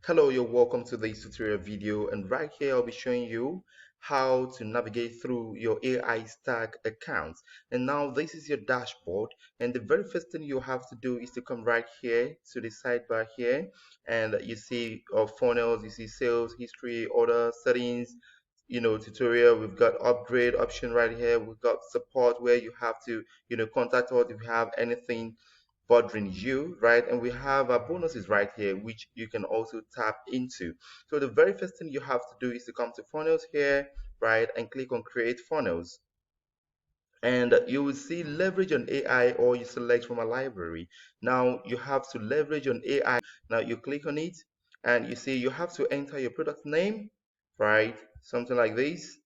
Hello, you're welcome to this tutorial video, and right here I'll be showing you how to navigate through your AI stack accounts. And now this is your dashboard, and the very first thing you have to do is to come right here to the sidebar here, and you see funnels, you see sales history, order settings, tutorial. We've got upgrade option right here. We've got support where you have to contact us if you have anything bothering you, right? And we have our bonuses right here, which you can also tap into. So the very first thing you have to do is to come to funnels here, right? And click on create funnels. And you will see leverage on AI, or you select from a library. Now you have to leverage on AI. Now you click on it and you see you have to enter your product name, right? Something like this.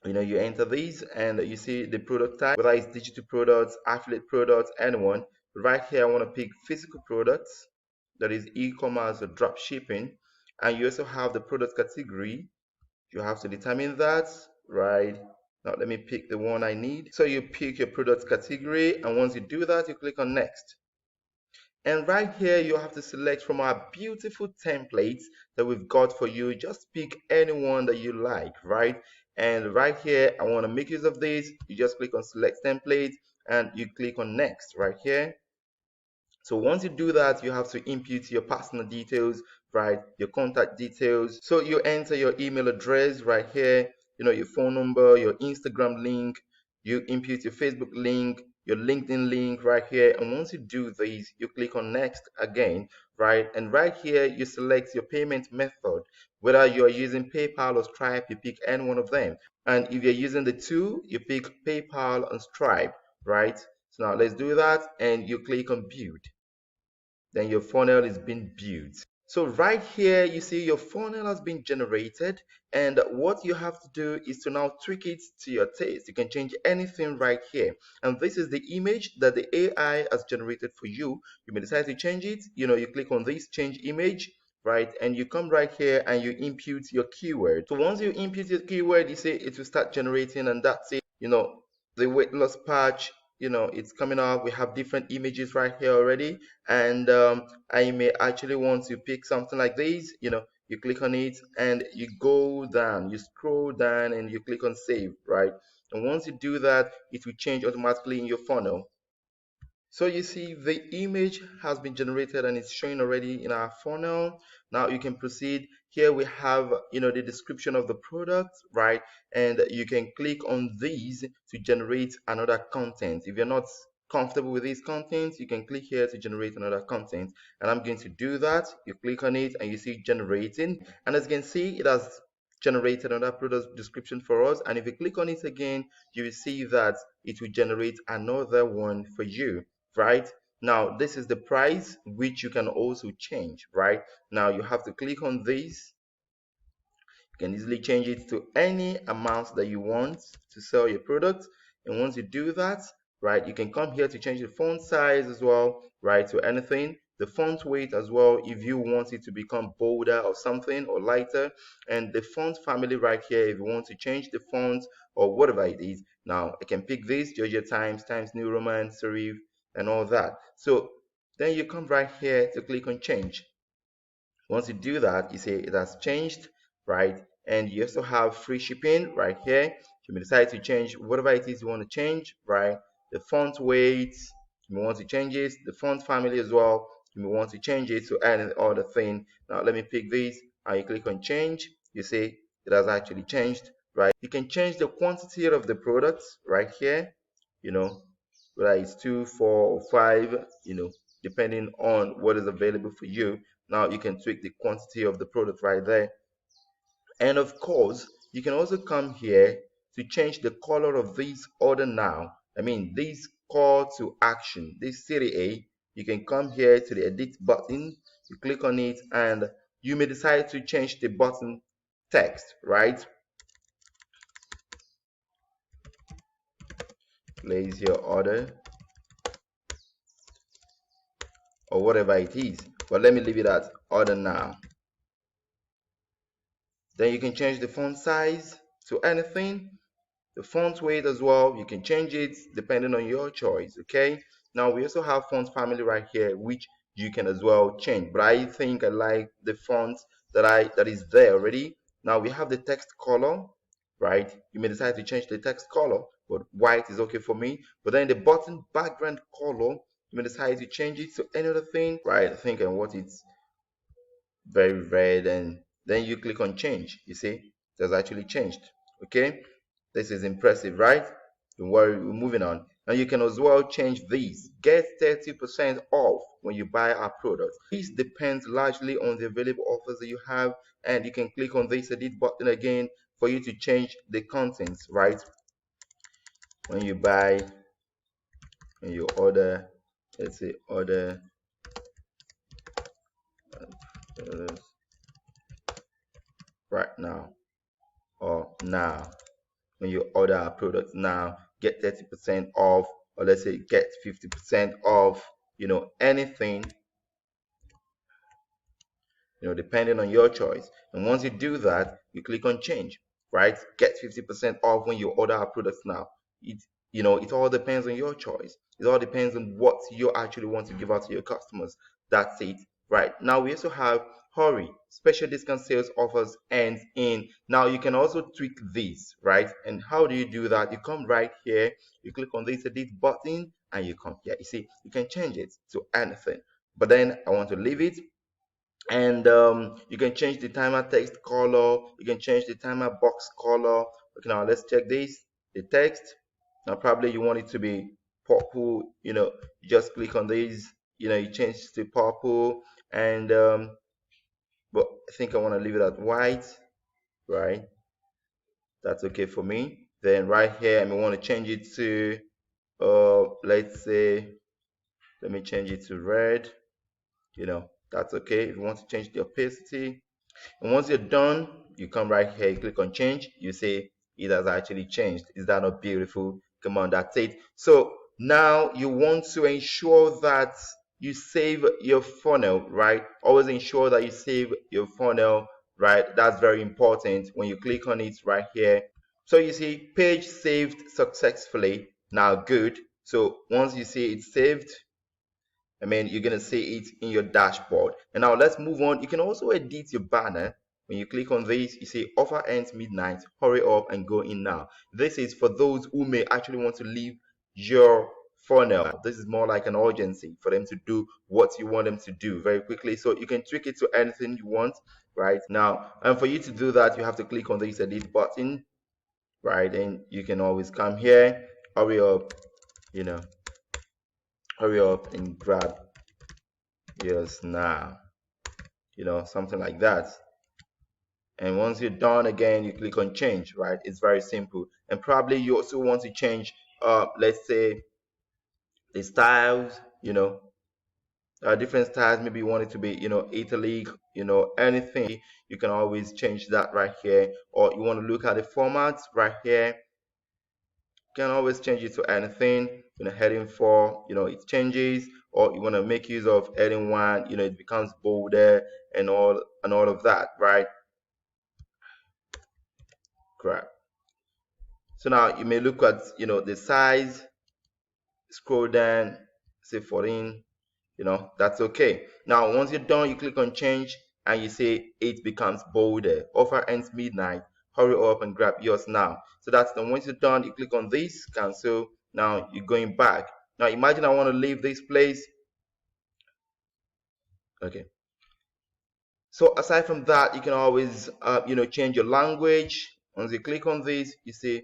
You enter these and you see the product type, whether it's digital products, affiliate products, anyone. Right here I want to pick physical products, that is e-commerce or drop shipping. And you also have the product category. You have to determine that, right? Now let me pick the one I need. So you pick your product category, and once you do that, you click on next. And right here, you have to select from our beautiful templates that we've got for you. Just pick anyone that you like, right? And right here, I want to make use of this. You just click on select template and you click on next right here. So once you do that, you have to input your personal details, right? Your contact details. So you enter your email address right here, your phone number, your Instagram link, you input your Facebook link, your LinkedIn link right here. And once you do this, you click on next again, right? And right here, you select your payment method. Whether you are using PayPal or Stripe, you pick any one of them. And if you're using the two, you pick PayPal and Stripe, right? So now let's do that, and you click on build. Then your funnel is being built. So right here, you see your funnel has been generated, and what you have to do is to now tweak it to your taste. You can change anything right here. And this is the image that the AI has generated for you. You may decide to change it. You click on this change image, right? And you come right here and you input your keyword. So once you input your keyword, you say it will start generating, and that's it. The weight loss patch, it's coming up. We have different images right here already, and I may actually want to pick something like this. You click on it and you go down, you scroll down and you click on save, right? And once you do that, it will change automatically in your funnel. So you see the image has been generated and it's showing already in our funnel. Now you can proceed. Here we have the description of the product, right? And you can click on these to generate another content. If you're not comfortable with these contents, you can click here to generate another content. And I'm going to do that. You click on it and you see generating. And as you can see, it has generated another product description for us. And if you click on it again, you will see that it will generate another one for you, right? Now this is the price, which you can also change. Right now you have to click on this. You can easily change it to any amount that you want to sell your product. And once you do that, right, you can come here to change the font size as well, right, to anything. The font weight as well, if you want it to become bolder or something, or lighter. And the font family right here, if you want to change the font or whatever it is. Now I can pick this, Georgia Times, Times New Roman, Serif, and all that. So then you come right here to click on change. Once you do that, you see it has changed, right? And you also have free shipping right here. You may decide to change whatever it is you want to change, right? The font weight, you may want to change it. The font family as well, you may want to change it to any other thing. Now let me pick this, and you click on change. You see it has actually changed, right? You can change the quantity of the products right here, whether it's 2, 4, or 5, depending on what is available for you. Now you can tweak the quantity of the product right there. And of course, you can also come here to change the color of this order now. I mean, this call to action, this CTA. You can come here to the edit button, you click on it, and you may decide to change the button text, right? Place your order, or whatever it is. But let me leave it at order now. Then you can change the font size to anything. The font weight as well, you can change it depending on your choice. Okay, now we also have font family right here, which you can as well change. But I think I like the font that is there already. Now we have the text color, right? You may decide to change the text color, but white is okay for me. But then the button background color, you may decide to change it to any other thing, right? I think I want it very red, and then you click on change. You see, it has actually changed. Okay, this is impressive, right? Don't worry, we're moving on. Now you can as well change these. Get 30% off when you buy our products. This depends largely on the available offers that you have, and you can click on this edit button again for you to change the contents, right? When you buy, when you order, let's say order right now or now. When you order our products now, get 30% off, or let's say get 50% off, anything, depending on your choice. And once you do that, you click on change, right? Get 50% off when you order our products now. It all depends on your choice. It all depends on what you actually want to give out to your customers. That's it. Right. Now we also have hurry. Special discount sales offers ends in. Now you can also tweak this, right? And how do you do that? You come right here, you click on this edit button, and you come here. You see, you can change it to anything. But then I want to leave it, and you can change the timer text color, you can change the timer box color. Okay, now let's check this, the text. Now probably you want it to be purple, you just click on this, you change to purple, and but I think I want to leave it at white, right? That's okay for me. Then right here I may want to change it to let's say, let me change it to red. That's okay. If you want to change the opacity, and once you're done, you come right here, you click on change, you say it has actually changed. Is that not beautiful? Come on, that's it. So now you want to ensure that you save your funnel, right? Always ensure that you save your funnel, right? That's very important when you click on it right here. So you see page saved successfully. Now good. So once you see it's saved, you're going to see it in your dashboard. And now let's move on. You can also edit your banner. When you click on this, you see offer ends midnight, hurry up and go in now. This is for those who may actually want to leave your funnel. This is more like an urgency for them to do what you want them to do very quickly. So you can tweak it to anything you want right now. And for you to do that, you have to click on this edit button, right? And you can always come here, hurry up, you know, hurry up and grab yours now, something like that. And once you're done, again you click on change, right? It's very simple. And probably you also want to change let's say the styles, different styles. Maybe you want it to be Italy, anything. You can always change that right here. Or you want to look at the formats right here, can always change it to anything. Heading 4, it changes. Or you want to make use of heading 1, it becomes bolder and all of that, right? Crap. So now you may look at the size, scroll down, say 14, that's okay. Now once you're done, you click on change and you say it becomes bolder. Offer ends midnight, hurry up and grab yours now. So that's the once you're done, you click on this, cancel. Now you're going back. Now imagine I want to leave this place. Okay. So aside from that, you can always change your language. Once you click on this, you see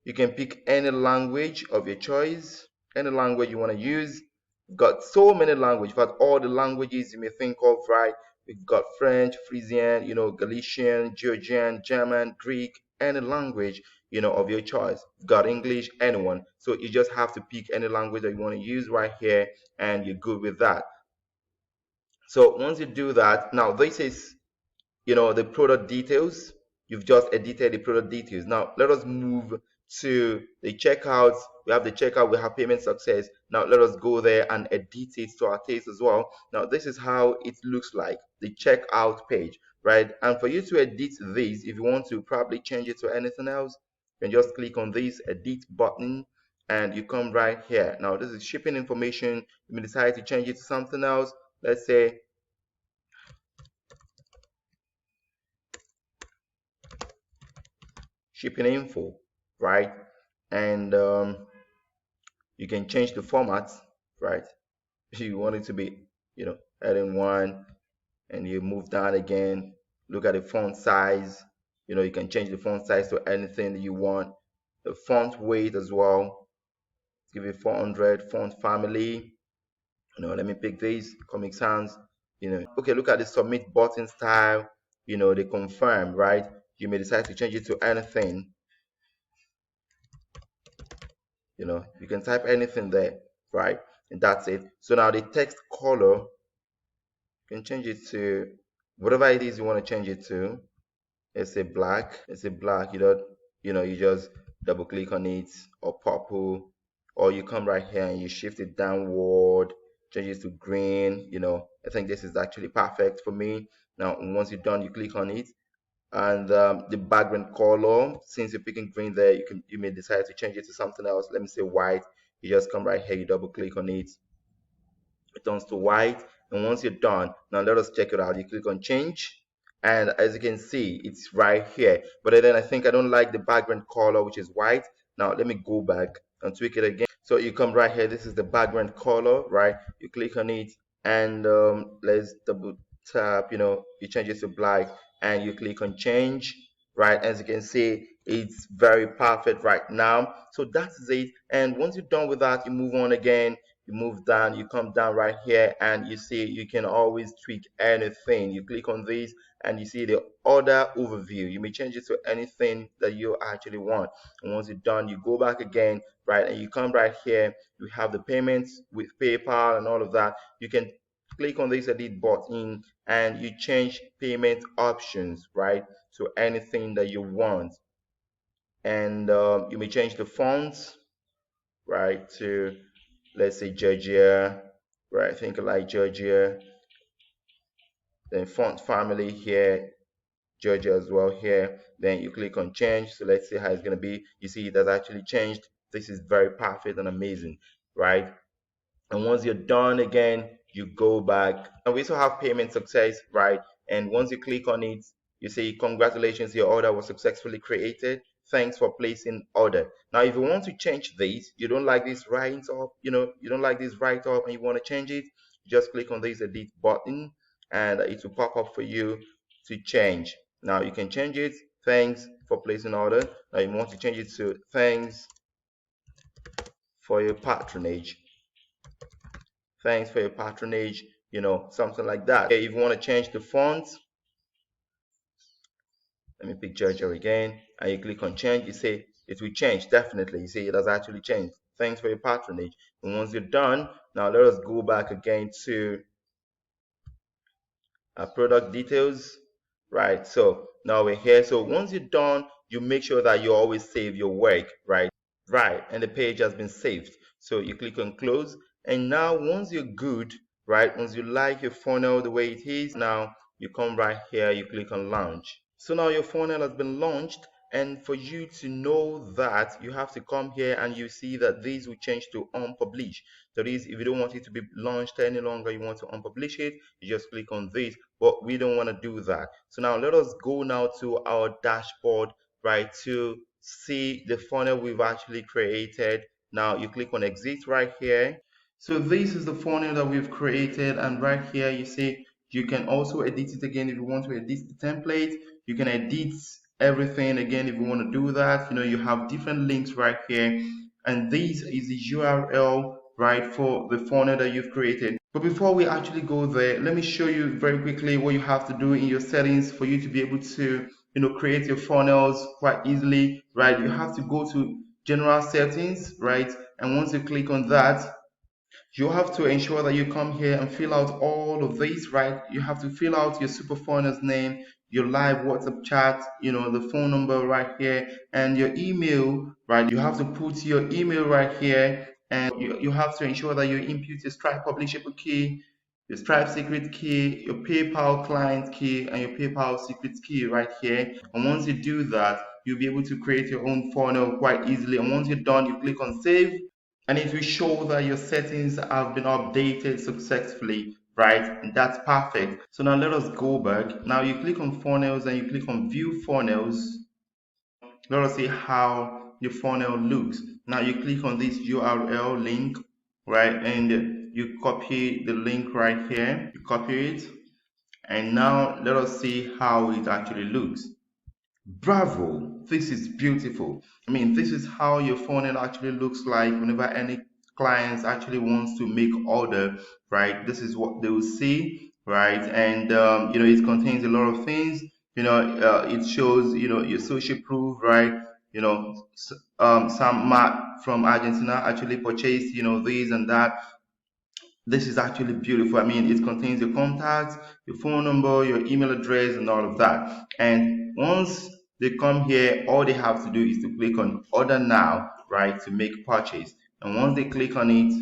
you can pick any language of your choice, any language you want to use. We've got so many languages, in fact, all the languages you may think of, right? We've got French, Frisian, Galician, Georgian, German, Greek, any language, of your choice. We've got English, anyone. So you just have to pick any language that you want to use right here, and you're good with that. So once you do that, now this is, the product details. You've just edited the product details. Now let us move to the checkout. We have the checkout, we have payment success. Now let us go there and edit it to our taste as well. Now this is how it looks like, the checkout page, right? And for you to edit this, if you want to probably change it to anything else, you can just click on this edit button, and you come right here. Now this is shipping information. You may decide to change it to something else. Let's say shipping info, right? And you can change the format, right? If you want it to be, heading one, and you move down again, look at the font size. You can change the font size to anything that you want. The font weight as well. Give it 400. Font family. Let me pick these Comic Sans. Okay, look at the submit button style. They confirm, right? You may decide to change it to anything. You can type anything there, right? And that's it. So now the text color, you can change it to whatever it is you want to change it to. Let's say black. Let's say black. You just double click on it, or purple, or you come right here and you shift it downward, change it to green. I think this is actually perfect for me. Now, once you're done, you click on it, and the background color, since you're picking green there, you may decide to change it to something else. Let me say white. You just come right here, you double click on it, it turns to white. And once you're done, now let us check it out. You click on change, and as you can see, it's right here. But then I think I don't like the background color, which is white. Now let me go back and tweak it again. So you come right here, this is the background color, right? You click on it, and let's double tap, you change it to black, and you click on change, right? As you can see, it's very perfect right now. So that is it. And once you're done with that, you move on again. You move down, you come down right here, and you see you can always tweak anything. You click on this, and you see the order overview. You may change it to anything that you actually want. And once you're done, you go back again, right? And you come right here. You have the payments with PayPal and all of that. You can click on this edit button, and you change payment options, right, to anything that you want. And you may change the fonts, right, to, let's say, Georgia, right? Think like Georgia. Then font family here, Georgia as well here. Then you click on change. So let's see how it's going to be. You see it has actually changed. This is very perfect and amazing, right? And once you're done again, you go back. And we also have payment success, right? And once you click on it, you say, congratulations, your order was successfully created. Thanks for placing order. Now, if you want to change this, you don't like this right up, you don't like this right up and you want to change it, just click on this edit button, and it will pop up for you to change. Now, you can change it. Thanks for placing order. Now, you want to change it to thanks for your patronage. Thanks for your patronage, something like that. Okay, if you want to change the font, let me pick Georgia again, and you click on change. You say it will change, definitely. You see it has actually changed. Thanks for your patronage. And once you're done, now let us go back again to product details, right? So now we're here. So once you're done, you make sure that you always save your work, right? Right, and the page has been saved. So you click on close, and now once you're good, right, once you like your funnel the way it is, now you come right here, you click on launch. So now your funnel has been launched, and for you to know that, you have to come here and you see that these will change to unpublish. That is, if you don't want it to be launched any longer, you want to unpublish it, you just click on this, but we don't want to do that. So now let us go now to our dashboard, right, to see the funnel we've actually created. Now you click on exit right here. So this is the funnel that we've created, and right here you see you can also edit it again if you want to edit the template. You can edit everything again if you want to do that. You have different links right here, and this is the URL, right, for the funnel that you've created. But before we actually go there, let me show you very quickly what you have to do in your settings for you to be able to create your funnels quite easily, right? You have to go to general settings, right? And once you click on that, you have to ensure that you come here and fill out all of these, right? You have to fill out your super funnel's name, your live WhatsApp chat, the phone number right here, and your email, right? You have to put your email right here, and you have to ensure that you input your Stripe publishable key, your Stripe secret key, your PayPal client key, and your PayPal secret key right here. And once you do that, you'll be able to create your own funnel quite easily. And once you're done, you click on save, and it will show that your settings have been updated successfully, right? And that's perfect. So now let us go back. Now you click on funnels and you click on view funnels. Let us see how your funnel looks. Now you click on this URL link, right? And you copy the link right here. You copy it. And now let us see how it actually looks. Bravo, this is beautiful. I mean, this is how your funnel actually looks like whenever any clients actually wants to make order, right? This is what they will see, right? And it contains a lot of things. It shows your social proof, right? Some from Argentina actually purchased this and that. This is actually beautiful. I mean, it contains your contacts, your phone number, your email address, and all of that. And once they come here, all they have to do is to click on order now, right, to make purchase. And once they click on it,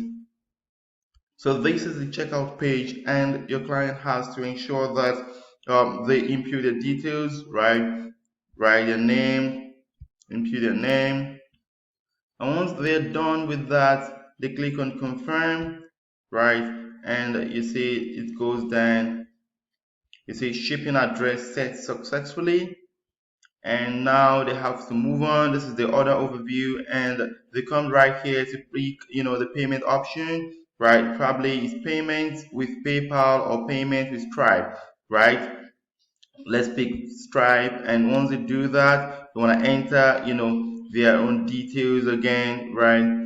so this is the checkout page, and your client has to ensure that they input their details, right, write their name, input their name, and once they're done with that, they click on confirm, right? And you see it goes down. You see shipping address set successfully. And now they have to move on. This is the order overview, and they come right here to click, the payment option, right? Probably it's payment with PayPal or payment with Stripe, right? Let's pick Stripe, and once you do that, you want to enter their own details again, right?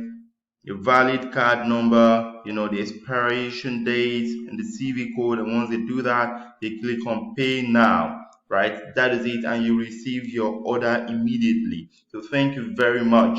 Your valid card number, the expiration date and the CV code. And once they do that, they click on pay now, right? That is it, and you receive your order immediately. So thank you very much.